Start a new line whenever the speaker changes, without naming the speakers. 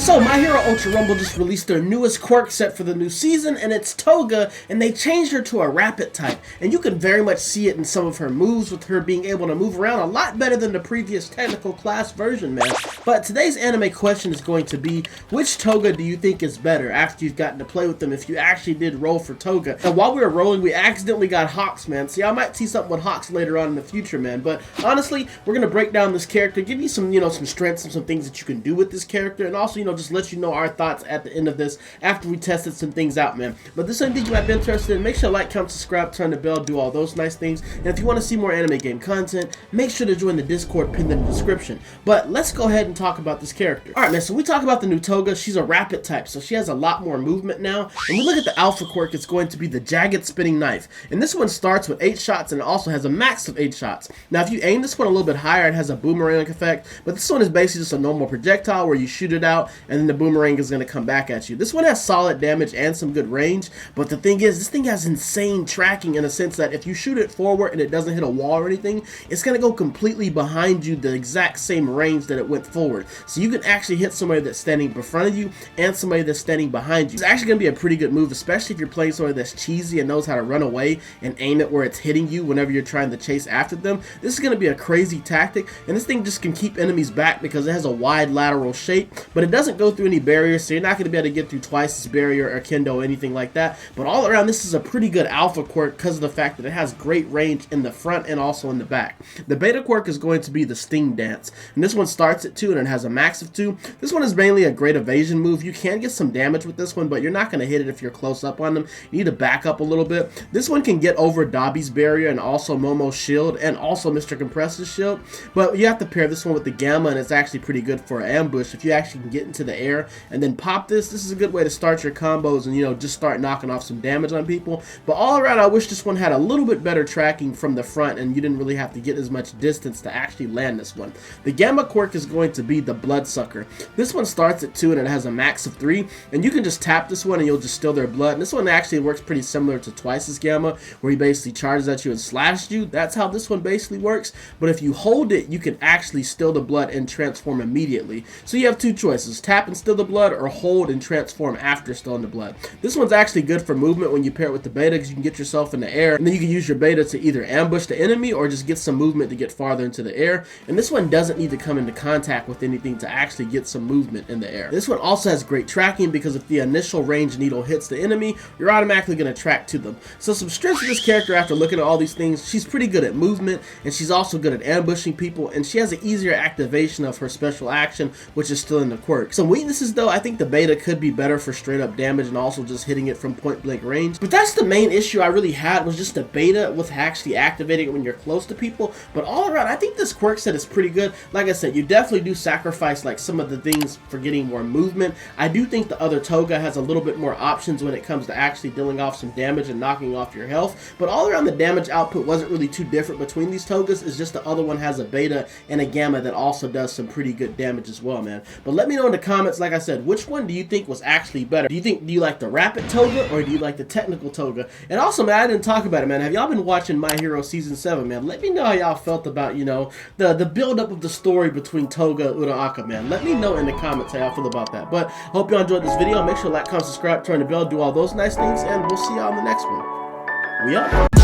So, My Hero Ultra Rumble just released their newest quirk set for the new season, and it's Toga, and they changed her to a rapid type. And you can very much see it in some of her moves, with her being able to move around a lot better than the previous technical class version, man. But today's anime question is going to be, which Toga do you think is better after you've gotten to play with them if you actually did roll for Toga? And while we were rolling, we accidentally got Hawks, man. So y'all might see something with Hawks later on in the future, man. But honestly, we're going to break down this character, give you some, some strengths and some things that you can do with this character, and also, just let you know our thoughts at the end of this after we tested some things out, man. But this is something you might be interested in. Make sure to like, comment, subscribe, turn the bell, do all those nice things. And if you want to see more anime game content, make sure to join the Discord pinned in the description. But let's go ahead and talk about this character. Alright, man, so we talk about the new Toga. She's a rapid type, so she has a lot more movement now. When we look at the alpha quirk, it's going to be the jagged spinning knife. And this one starts with 8 shots and it also has a max of 8 shots. Now, if you aim this one a little bit higher, it has a boomerang effect. But this one is basically just a normal projectile where you shoot it out and then the boomerang is going to come back at you. This one has solid damage and some good range, but the thing is, this thing has insane tracking in a sense that if you shoot it forward and it doesn't hit a wall or anything, it's going to go completely behind you the exact same range that it went forward. So you can actually hit somebody that's standing in front of you and somebody that's standing behind you. It's actually going to be a pretty good move, especially if you're playing somebody that's cheesy and knows how to run away and aim it where it's hitting you whenever you're trying to chase after them. This is going to be a crazy tactic, and this thing just can keep enemies back because it has a wide lateral shape, but it doesn't go through any barriers, so you're not going to be able to get through Twice's barrier or Kendo or anything like that. But all around, this is a pretty good alpha quirk because of the fact that it has great range in the front and also in the back. The beta quirk is going to be the Sting Dance, and this one starts at 2 and it has a max of 2. This one is mainly a great evasion move. You can get some damage with this one, but you're not going to hit it if you're close up on them. You need to back up a little bit. This one can get over Dabi's barrier and also Momo's shield and also Mr. Compress's shield, but you have to pair this one with the Gamma, and it's actually pretty good for an ambush. If you actually can get into the air and then pop this is a good way to start your combos and just start knocking off some damage on people. But all around, I wish this one had a little bit better tracking from the front and you didn't really have to get as much distance to actually land this one. The Gamma quirk is going to be the Bloodsucker. This one starts at 2 and it has a max of 3, and you can just tap this one and you'll just steal their blood. And this one actually works pretty similar to Twice's Gamma, where he basically charges at you and slashes you. That's how this one basically works, but if you hold it, you can actually steal the blood and transform immediately. So you have two choices: tap and steal the blood, or hold and transform after stealing the blood. This one's actually good for movement when you pair it with the beta, because you can get yourself in the air, and then you can use your beta to either ambush the enemy or just get some movement to get farther into the air. And this one doesn't need to come into contact with anything to actually get some movement in the air. This one also has great tracking, because if the initial range needle hits the enemy, you're automatically going to track to them. So some strengths of this character after looking at all these things: she's pretty good at movement, and she's also good at ambushing people, and she has an easier activation of her special action, which is still in the quirk. Some weaknesses though: I think the beta could be better for straight up damage and also just hitting it from point blank range. But that's the main issue I really had, was just the beta with actually activating it when you're close to people. But all around, I think this quirk set is pretty good. Like I said, you definitely do sacrifice like some of the things for getting more movement. I do think the other Toga has a little bit more options when it comes to actually dealing off some damage and knocking off your health. But all around, the damage output wasn't really too different between these Togas. It's just the other one has a beta and a Gamma that also does some pretty good damage as well, man. But let me know in the comments, like I said, which one do you think was actually better? Do you like the rapid Toga, or do you like the technical Toga? And also, man, I didn't talk about it, man. Have y'all been watching My Hero Season 7, man? Let me know how y'all felt about, the build-up of the story between Toga and Uraraka, man. Let me know in the comments how y'all feel about that. But hope y'all enjoyed this video. Make sure to like, comment, subscribe, turn the bell, do all those nice things, and we'll see y'all in the next one. We up.